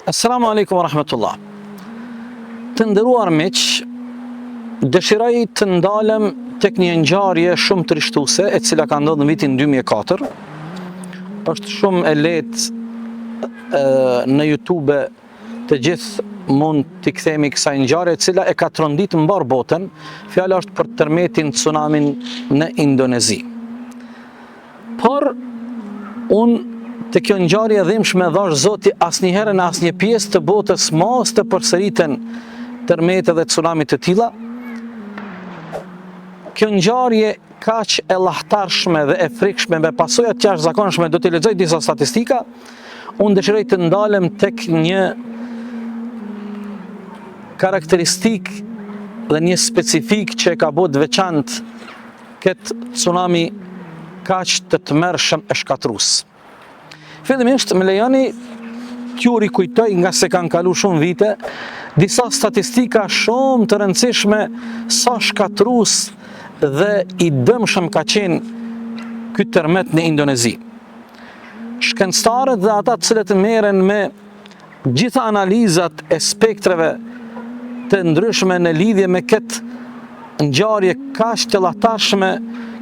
Assalamu alaikum wa rahmatullah. Të nderuar miq, dëshiroj të ndalem tek një ngjarje shumë trishtuese e cila ka ndodhur në vitin 2004. Është shumë e lehtë në YouTube të gjithë mund t'i kthemi kësaj ngjarje e cila e ka trondit mbar botën. Fjala është për tërmetin tsunamin në Indonezi. Por unë të kjo ngjarje e dhimbshme dhash Zoti asnjëherë në asnjë pjesë të botës mos të përsëriten tërmete dhe tsunami të tilla. Kjo ngjarje kaq e llahtarshme dhe e frikshme me pasoja të jashtëzakonshme, do t'i lexoj disa statistika. Unë dëshiroj të ndalem tek një karakteristik dhe një specifik që e ka bërë të veçantë këtë tsunami kaq të tmerrshëm e shkatrues. Fillimisht më lejoni t'ju rikujtoj, nga se kanë kalu shumë vite, disa statistika shumë të rëndësishme sa shkatrues dhe i dëmshëm ka qenë ky tërmet në Indonezi. Shkencëtarët dhe ata të cilët merren me gjitha analizat e spektrave të ndryshme në lidhje me këtë ngjarje kaq të llahtarshme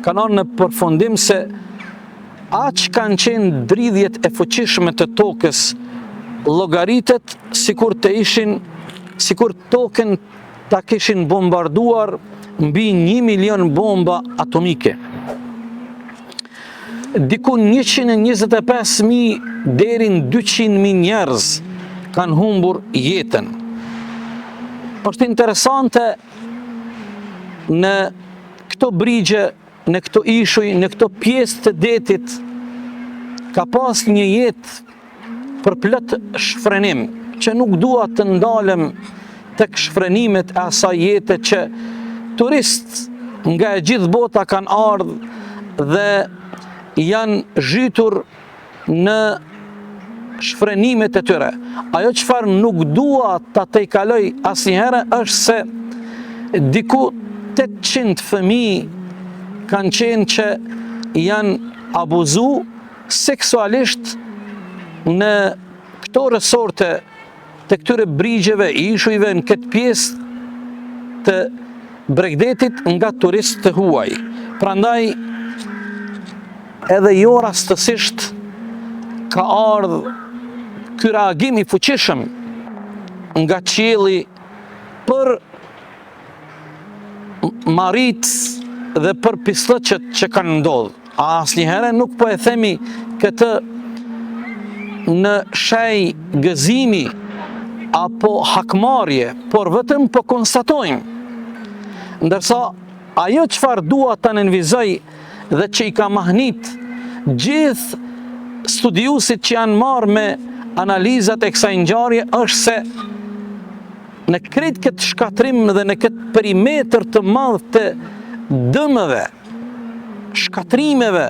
kanë ardhur në përfundim se aq kanë qenë dridhjet e fuqishme të tokës, llogaritet sikur tokën ta kishin bombarduar mbi 1 milion bomba atomike. Diku 125.000 deri në 200.000 njerëz kanë humbur jetën. Është interesante në këto brigje, në këto ishuj, në këto pjesë të detit, ka pas një jetë për plot shfrenim, që nuk dua të ndalem tek shfrenimet e asaj jete që turistë nga e gjithë bota kanë ardhur dhe janë zhytur në shfrenimet e tyre. Ajo çfarë nuk dua ta tejkaloj asnjëherë është se diku 800 fëmijë kanë qenë që janë abuzu seksualisht në këto resorte të këtyre brigjeve, ishujve në këtë pjesë të Bregdetit nga turistë të huaj. Prandaj edhe jo rastësisht ka ardhur ky reagim i fuqishëm nga qielli për marritës dhe për pislëqet që kanë ndodhur. Asnjëherë nuk po e themi këtë në shej gëzimi apo hakmarrje, por vetëm po konstatojmë. Ndërsa ajo çfarë dua ta nënvizoj dhe që i ka mahnit gjithë studiusit që janë marrë me analizat e kësaj ngjarje është se në krejt këtë shkatrim dhe në këtë perimetër të madh të dëmeve, shkatrimeve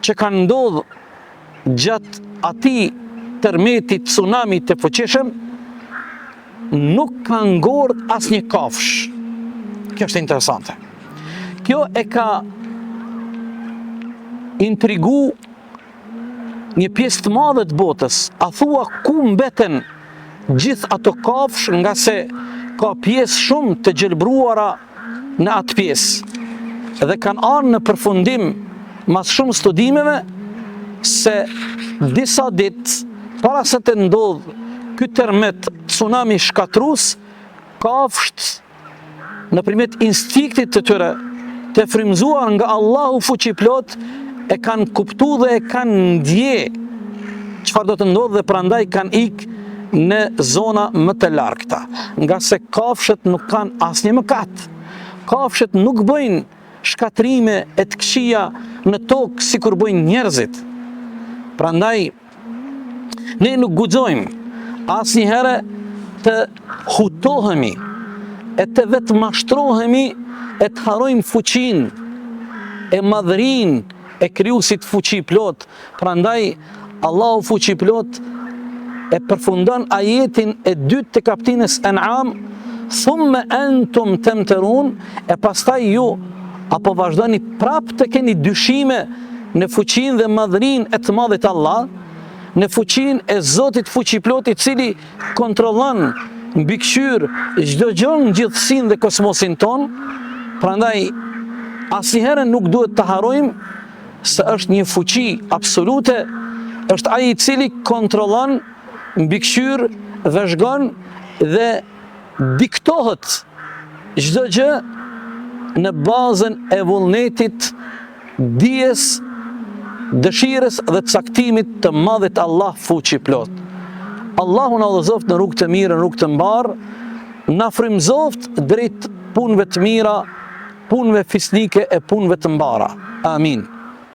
që kanë ndodhur gjatë atij tërmeti tsunami të fuqishëm, nuk kanë ngordh asnjë kafsh. Kjo është interesante. Kjo e ka intrigu një pjesë të madhe të botës. A thua ku mbeten gjithë ato kafsh, nga se ka pjesë shumë të gjelbruara në atë pjesë. Dhe kanë ardhur në përfundim mas shumë studimeve se disa ditë para se të ndodhë ky tërmet tsunami shkatrues, kafsht nëpërmjet instinktit të tyre të frymzuar nga Allahu fuqiplot e kanë kuptuar dhe e kanë ndje çfarë do të ndodhë dhe prandaj kanë ikë në zona më të largëta, nga se kafshët nuk kanë asnjë mëkat. Kafshët nuk bëjnë shkatrime e të këqija në tokë sikur bëjnë njerëzit. Prandaj ne nuk guxojmë asnjëherë të hutohemi e të vetë mashtrohemi e të harrojmë fuqinë e madhërinë e krijuesit fuqiplot. Prandaj Allahu fuqiplot e përfundon ajetin e dytë të kapitulit An'am, thumma antum tamtarun, e pastaj ju apo vazhdoni prap të keni dyshime në fuqinë dhe madhërinë e të madhit Allah, në fuqinë e Zotit fuqiplot, I cili kontrollon mbikëqyr çdo gjë në gjithësinë dhe kosmosin ton. Prandaj asnjëherë nuk duhet të harrojmë se është një fuqi absolute, është ai I cili kontrollon mbikëqyr, vëzhgon dhe diktohet çdo gjë në bazën e vullnetit, dijes, dëshirës dhe caktimit të madhit Allah fuqiplot. Allahu na udhëzoft në rrugë të mira, në rrugë të mbarë, na frymëzoft drejt punëve të mira, punëve fisnike e punëve të mbara. Amin.